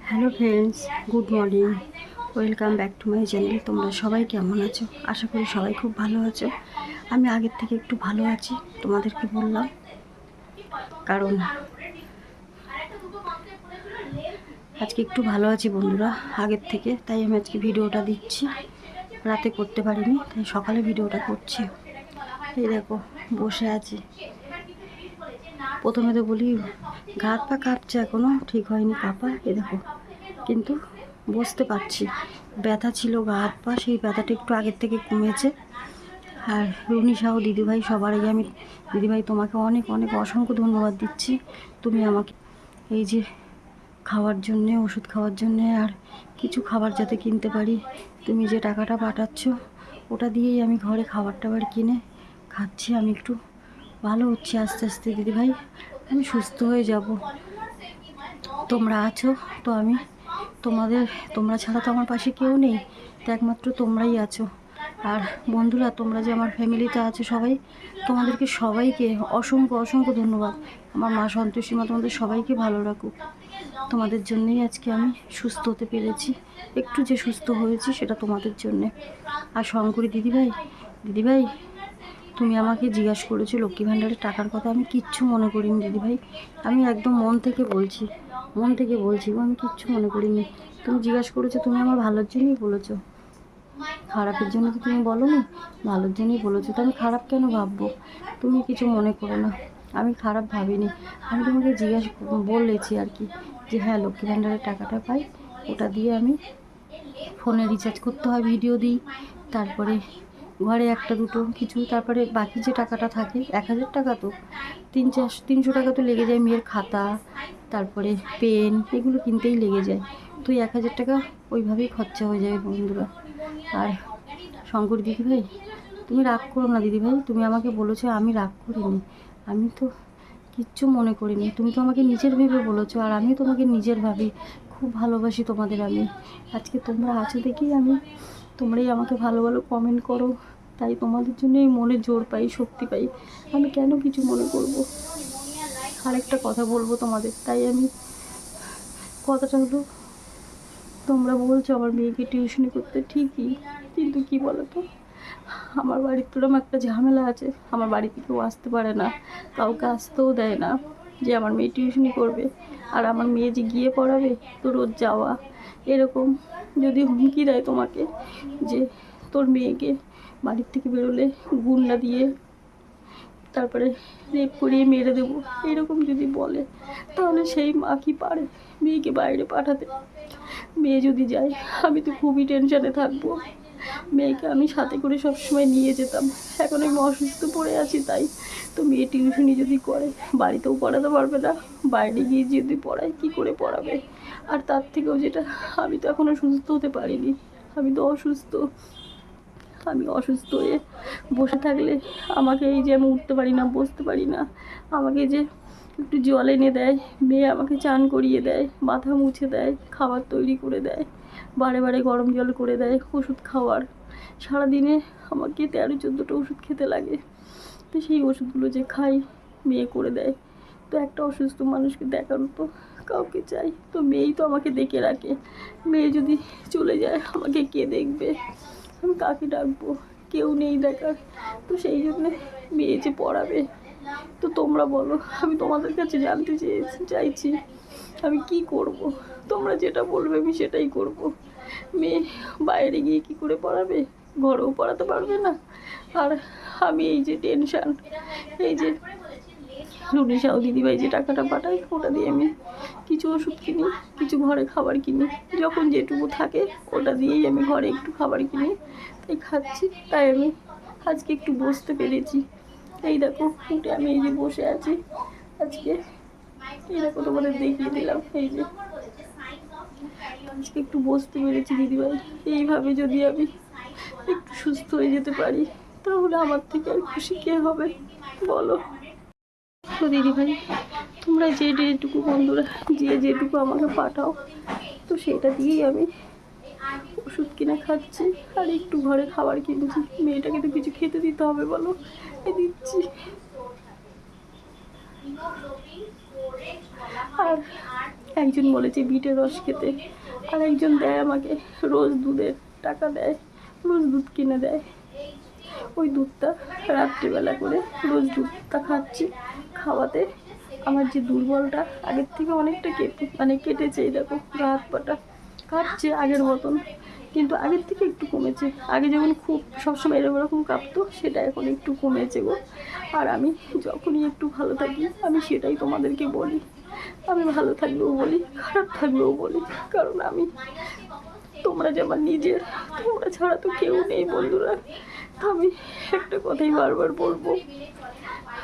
Hello friends, good morning. Welcome back to my channel. তোমরা সবাই কেমন আছো? আশা করি সবাই খুব ভালো আছো। আমি আগের থেকে একটু ভালো আছি, তোমাদেরকে বললাম, কারণ আজকে একটু ভালো আছি বন্ধুরা আগের থেকে, তাই আমি আজকে ভিডিওটা দিচ্ছি। রাতে করতে পারিনি, তাই সকালে ভিডিওটা করছি। এই দেখো বসে আছি। প্রথমে তো বলি গা হাত পা কাঁপছে, এখনও ঠিক হয়নি কাঁপা, এ দেখো, কিন্তু বসতে পারছি। ব্যথা ছিল গা হাত পা, সেই ব্যথাটা একটু আগের থেকে কমেছে। আর রুনি সাহ দিদিভাই, সবার আগে আমি দিদিভাই তোমাকে অনেক অনেক অসংখ্য ধন্যবাদ দিচ্ছি। তুমি আমাকে এই যে খাওয়ার জন্যে, ওষুধ খাওয়ার জন্যে আর কিছু খাবার যাতে কিনতে পারি, তুমি যে টাকাটা পাঠাচ্ছ ওটা দিয়েই আমি ঘরে খাবার টাবার কিনে খাচ্ছি। আমি একটু ভালো হচ্ছে আস্তে আস্তে দিদিভাই, আমি সুস্থ হয়ে যাব। তোমরা আছো তো, আমি তোমরা ছাড়া তো আমার পাশে কেউ নেই, তো একমাত্র তোমরাই আছো। আর বন্ধুরা, তোমরা যে আমার ফ্যামিলিতে আছো সবাই, তোমাদেরকে সবাইকে অসংখ্য অসংখ্য ধন্যবাদ। আমার মা সন্তোষী মা তোমাদের সবাইকে ভালো রাখুক। তোমাদের জন্যেই আজকে আমি সুস্থ হতে পেরেছি। একটু যে সুস্থ হয়েছি সেটা তোমাদের জন্যে। আর শঙ্করী দিদিভাই, দিদিভাই তুমি আমাকে জিজ্ঞাসা করেছো লক্ষ্মী ভাণ্ডারের টাকার কথা, আমি কিচ্ছু মনে করিনি দিদিভাই। আমি একদম মন থেকে বলছি, আমি কিচ্ছু মনে করিনি। তুমি জিজ্ঞাসা করেছো, তুমি আমার ভালোর জন্যই বলেছো, খারাপের জন্য তো তুমি বলোনি, ভালোর জন্যই বলেছো। তো আমি খারাপ কেন ভাববো? তুমি কিছু মনে করো না, আমি খারাপ ভাবিনি। আমি তোমাকে জিজ্ঞাসা বলেছি আর কি, যে হ্যাঁ লক্ষ্মী ভাণ্ডারের টাকাটা পাই, ওটা দিয়ে আমি ফোনে রিচার্জ করতে হয়, ভিডিও দিই, তারপরে ঘরে একটা দুটো কিছু, তারপরে বাকি যে টাকাটা থাকে 1000 টাকা, তো 300 টাকা তো লেগে যায় মেয়ের খাতা, তারপরে পেন, এগুলো কিনতেই লেগে যায়। তো 1000 টাকা ওইভাবেই খরচা হয়ে যায় বন্ধুরা। আর শঙ্কর দিদিভাই, তুমি রাগ করো না দিদিভাই, তুমি আমাকে বলেছো, আমি রাগ করিনি, আমি তো কিচ্ছু মনে করিনি। তুমি তো আমাকে নিজের ভেবে বলেছো, আর আমি তোমাকে নিজের ভাবি, খুব ভালোবাসি তোমাদের আমি। আজকে তোমরা আছো দেখেই তোমরাই আমাকে ভালো ভালো কমেন্ট করো, তাই তোমাদের জন্যই মনে জোর পাই, শক্তি পাই। আমি কেন কিছু মনে করব? আরেকটা কথা বলবো তোমাদের, তাই আমি কথাটা হলো, তোমরা বলছো আমার মেয়েকে টিউশনি করতে, ঠিকই, কিন্তু কি বলো তো, আমার বাড়ির তো একটা ঝামেলা আছে। আমার বাড়িতে কেউ আসতে পারে না, কাউকে আসতেও দেয় না যে আমার মেয়ে টিউশনি করবে। আর আমার মেয়ে যে গিয়ে পড়াবে, তো রোজ যাওয়া, এরকম যদি হুমকি দেয় তোমাকে যে তোর মেয়েকে বাড়ির থেকে বেরোলে গুন্ডা দিয়ে তারপরে রেপ করিয়ে মেরে দেবো, এরকম যদি বলে, তাহলে সেই মা কি পারে মেয়েকে বাইরে পাঠাতে? মেয়ে যদি যায়, আমি তো খুবই টেনশানে থাকবো। মেয়েকে আমি সাথে করে সবসময় নিয়ে যেতাম, এখন আমি অসুস্থ পড়ে আছি, তাই তো মেয়ে টিউশনি যদি করে, বাড়িতেও পড়াতে পারবে না, বাইরে গিয়ে যদি পড়ায় কী করে পড়াবে? আর তার থেকেও যেটা, আমি তো এখনও সুস্থ হতে পারিনি, আমি তো অসুস্থ। আমি অসুস্থ হয়ে বসে থাকলে আমাকে, এই যে আমি উঠতে পারি না, বসতে পারি না, আমাকে যে একটু জল এনে দেয়, মেয়ে আমাকে চান করিয়ে দেয়, মাথা মুছে দেয়, খাবার তৈরি করে দেয়, বারে বারে গরম জল করে দেয়, ওষুধ খাওয়ার, সারাদিনে আমাকে 13-14টা ওষুধ খেতে লাগে। তো সেই ওষুধগুলো যে খাই, মেয়ে করে দেয়। তো একটা অসুস্থ মানুষকে দেখারও তো কাউকে চাই, তো মেয়েই তো আমাকে দেখে রাখে। মেয়ে যদি চলে যায়, আমাকে কে দেখবে? আমি কাকে ডাকবো? কেউ নেই দেখার। তো সেই জন্যে মেয়ে যে পড়াবে, তো তোমরা বলো, আমি তোমাদের কাছে জানতে চাইছি আমি কি করব? তোমরা যেটা বলবে আমি সেটাই করব। মেয়ে বাইরে গিয়ে কি করে পড়াবে? ঘরেও পড়াতে পারবে না। আর আমি এই যে টেনশান, এই যে রুনি সাউ দিদিভাই যে টাকাটা পাঠায়, ওটা দিয়ে আমি কিছু ওষুধ কিনি, কিছু ঘরে খাবার কিনি, যখন যেটুকু থাকে ওটা দিয়েই আমি ঘরে একটু খাবার কিনি, তাই খাচ্ছি। তাই আমি আজকে একটু বসতে পেরেছি। এই দেখো উঠে আমি এই যে বসে আছি আজকে, এই দেখো তোমাদের দেখিয়ে দিলাম, এই যে আজকে একটু বসতে পেরেছি দিদিভাই। এইভাবে যদি আমি একটু সুস্থ হয়ে যেতে পারি, তাহলে আমার থেকে আর খুশি কে হবে বলো? তো দিদিভাই, তোমরা যেটুকু বন্ধুরা যেটুকু আমাকে পাঠাও, তো সেটা দিয়েই আমি ওষুধ কিনে খাচ্ছি, আর একটু ঘরে খাবার কিনছি। মেয়েটাকে তো কিছু খেতে দিতে হবে, বলো, দিচ্ছি। আর একজন বলেছে বিটের রস খেতে, আর একজন দেয় আমাকে রোজ দুধের টাকা দেয়, রোজ দুধ কিনে দেয়। ওই দুধটা রাত্রিবেলা করে রোজ দুধটা খাচ্ছি। খাওয়াতে আমার যে দুর্বলটা আগের থেকে অনেকটা কেটেছে। এই দেখো গা হাত পাটা কাঁপছে আগের মতন, কিন্তু আগের থেকে একটু কমেছে। আগে যেমন খুব সবসময় এরকম কাঁপতো, সেটা এখন একটু কমেছে গো। আর আমি যখনই একটু ভালো থাকি আমি সেটাই তোমাদেরকে বলি। আমি ভালো থাকলেও বলি, খারাপ থাকলেও বলি, কারণ তোমরা যে আমার নিজের, তোমরা ছাড়া তো কেউ নেই বন্ধুরা। আমি একটা কথাই বারবার বলবো,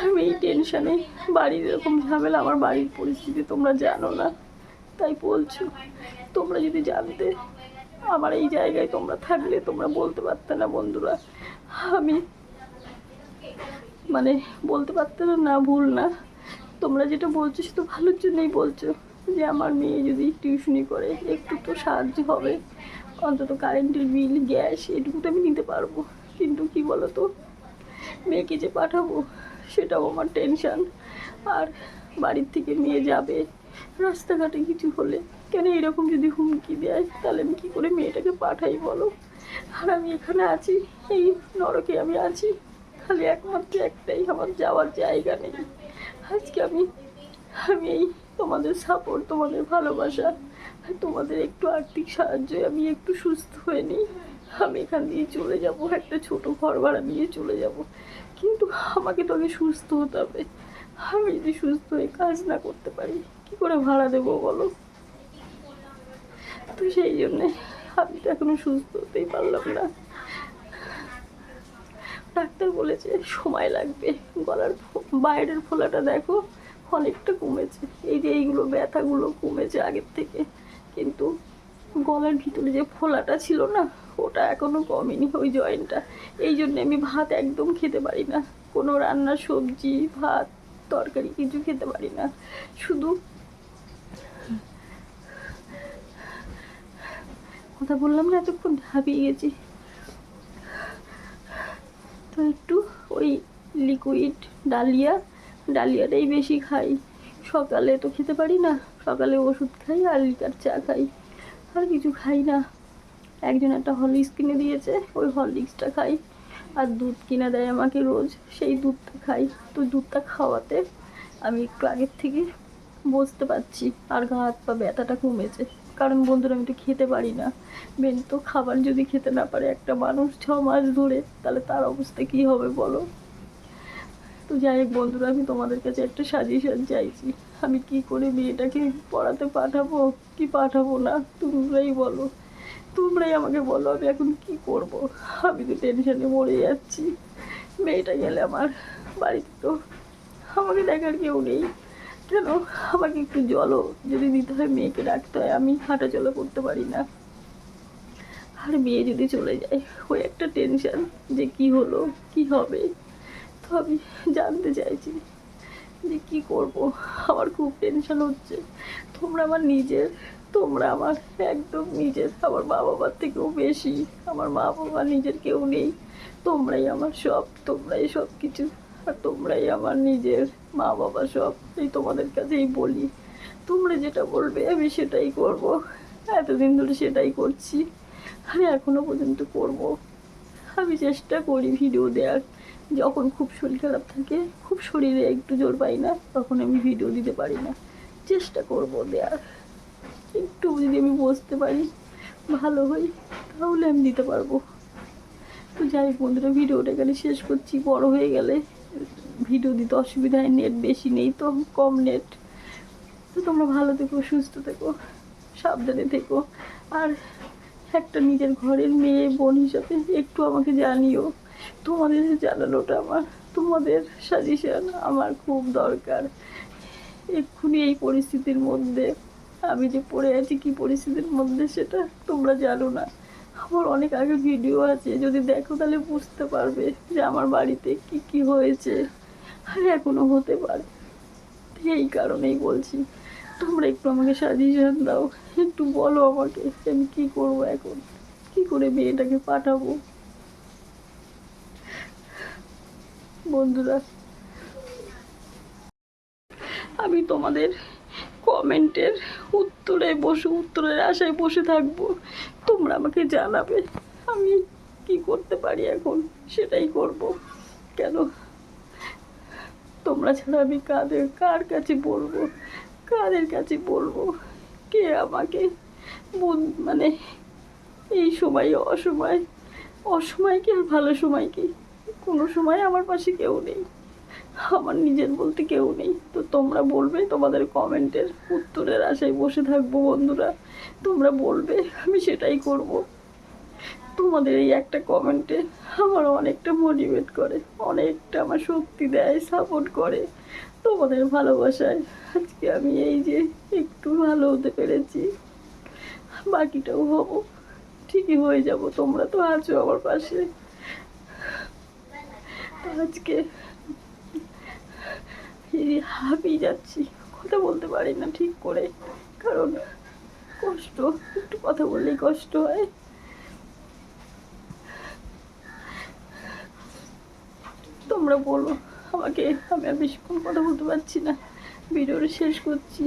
আমি এই টেনশানে, বাড়ির এরকম ঝামেলা, আমার বাড়ির পরিস্থিতি তোমরা জানো না, তাই বলছো। তোমরা যদি জানতে আমার এই জায়গায় তোমরা থাকলে তোমরা বলতে পারতে না বন্ধুরা। আমি বলতে পারতে না, ভুল না। তোমরা যেটা বলছো সেটা ভালোর জন্যই বলছো, যে আমার মেয়ে যদি টিউশনি করে একটু তো সাহায্য হবে, অন্তত কারেন্টের বিল, গ্যাস এটুকু তো আমি নিতে পারবো। কিন্তু কি বলো তো, মেয়েকে যে পাঠাবো সেটাও আমার টেনশান। আর বাড়ির থেকে মেয়ে যাবে, রাস্তাঘাটে কিছু হলে, কেন এরকম যদি হুমকি দেয়, তাহলে আমি কী করে মেয়েটাকে পাঠাই বলো। আর আমি এখানে আছি, এই নরকে আমি আছি, খালি একমাত্র একটাই আমার যাওয়ার জায়গা নেই। আজকে আমি এই তোমাদের সাপোর্ট, তোমাদের ভালোবাসা, তোমাদের একটু আর্থিক সাহায্যে আমি একটু সুস্থ হয়ে নিই। আমি এখান দিয়ে চলে যাব, একটা ছোট ঘর ভাড়া নিয়ে চলে যাব। কিন্তু আমাকে তো আগে সুস্থ হতে হবে। আমি যদি সুস্থ হয়ে কাজ না করতে পারি, কি করে ভাড়া দেবো বলো। তো সেই জন্যে আমি তো এখনো সুস্থ হতেই পারলাম না। ডাক্তার বলেছে সময় লাগবে। গলার বাইরের ফোলাটা দেখো অনেকটা কমেছে, এই যে এইগুলো ব্যথাগুলো কমেছে আগের থেকে, কিন্তু গলার ভিতরে যে ফোলাটা ছিল না, ওটা এখনো কমেনি, ওই জয়েন্টটা। এই জন্য আমি ভাত একদম খেতে পারি না, কোনো রান্নার সবজি ভাত তরকারি কিছু খেতে পারি না। শুধু কথা বললাম না এতক্ষণ, হাঁপিয়ে গেছি। তো একটু ওই লিকুইড ডালিয়াটাই বেশি খাই। সকালে তো খেতে পারি না, সকালে ওষুধ খাই আর লিকার চা খাই, আর কিছু খাই না। একজন একটা হরলিক্স কিনে দিয়েছে, ওই হরলিক্সটা খাই। আর দুধ কিনে দেয় আমাকে রোজ, সেই দুধটা খাই। তো দুধটা খাওয়াতে আমি একটু আগের থেকে বুঝতে পারছি, আর গা হাত পা ব্যথাটা কমেছে। কারণ বন্ধুরা আমি তো খেতে পারি না। মেন তো খাবার যদি খেতে না পারে একটা মানুষ 6 মাস ধরে, তাহলে তার অবস্থা কী হবে বলো। তো যাই হোক বন্ধুরা, আমি তোমাদের কাছে একটা সাজেশন চাইছি। আমি কি করে মেয়েটাকে পড়াতে পাঠাবো কি পাঠাবো না, তোমরাই বলো, তোমরাই আমাকে বলো আমি এখন কি করব। আমি তো টেনশনে মরে যাচ্ছি। মেয়েটা গেলে আমার বাড়িতে তো আমাকে দেখার কেউ নেই। কেন আমাকে একটু জলও যদি দিতে হয়, মেয়েকে রাখতে হয়, আমি হাঁটাচলা করতে পারি না। আর মেয়ে যদি চলে যায়, ওই একটা টেনশন যে কি হলো কি হবে। তো আমি জানতে চাইছি যে কি করব, আমার খুব টেনশন হচ্ছে। তোমরা আমার নিজের, তোমরা আমার একদম নিজের, আমার মা বাবার থেকেও বেশি। আমার মা বাবা নিজের কেউ নেই, তোমরাই আমার সব, তোমরাই সব কিছু। আর তোমরাই আমার নিজের মা বাবা সব। এই তোমাদের কাছেই বলি, তোমরা যেটা বলবে আমি সেটাই করব। এতদিন ধরে সেটাই করছি, আমি এখনো পর্যন্ত করব। আমি চেষ্টা করি ভিডিও দেওয়ার, যখন খুব শরীর খারাপ থাকে, খুব শরীরে একটু জোর পাই না, তখন আমি ভিডিও দিতে পারি না। চেষ্টা করব দেওয়ার, একটু যদি আমি বসতে পারি, ভালো হই, তাহলে আমি দিতে পারবো। তো যাই হোক বন্ধুরা, ভিডিওটা এখানে শেষ করছি। বড় হয়ে গেলে ভিডিও দিতে অসুবিধা হয়, নেট বেশি নেই তো, কম নেট। তো তোমরা ভালো থেকো, সুস্থ থেকো, সাবধানে থেকো। আর একটা নিজের ঘরের মেয়ে বোন হিসাবে একটু আমাকে জানিও। তোমাদের জানানোটা আমার, তোমাদের সাজেশন আমার খুব দরকার এক্ষুনি এই পরিস্থিতির মধ্যে। আমি যে পড়ে আছি কি পরিস্থিতির মধ্যে সেটা তোমরা জানো না। আমার অনেক আগে ভিডিও আছে, যদি দেখো তাহলে বুঝতে পারবে যে আমার বাড়িতে কি কি হয়েছে, আর এখনো হতে পারে। এই কারণেই বলছি, তোমরা একটু আমাকে সাজেশন দাও, একটু বলো আমাকে আমি কি করবো এখন, কি করে মেয়েটাকে পাঠাবো। বন্ধুরা, আমি তোমাদের কমেন্টের উত্তরের আশায় বসে থাকবো। তোমরা আমাকে জানাবে আমি কি করতে পারি, এখন সেটাই করব। কেন তোমরা ছাড়া আমি কার কাছে বলবো, কাদের কাছে বলবো? কে আমাকে মানে এই সময় অসময় কি আর ভালো সময় কি, কোনো সময় আমার পাশে কেউ নেই, আমার নিজের বলতে কেউ নেই। তো তোমরা বলবে, তোমাদের কমেন্টের উত্তরের আশায় বসে থাকবো বন্ধুরা। তোমরা বলবে, আমি সেটাই করব। তোমাদের এই একটা কমেন্টে আমার অনেকটা মোটিভেট করে, অনেকটা আমার শক্তি দেয়, সাপোর্ট করে। তোমাদের ভালোবাসায় আজকে আমি এই যে একটু ভালো হতে পেরেছি, বাকিটাও হব, ঠিকই হয়ে যাব। তোমরা তো আছো আমার পাশে। তো আজকে হাঁপিয়ে যাচ্ছি, কথা বলতে পারি না ঠিক করে, কারণ কষ্ট, একটু কথা বললেই কষ্ট হয়। তোমরা বলো আমাকে, আমি আর বেশিক্ষণ কথা বলতে পারছি না, ভিডিওটা শেষ করছি।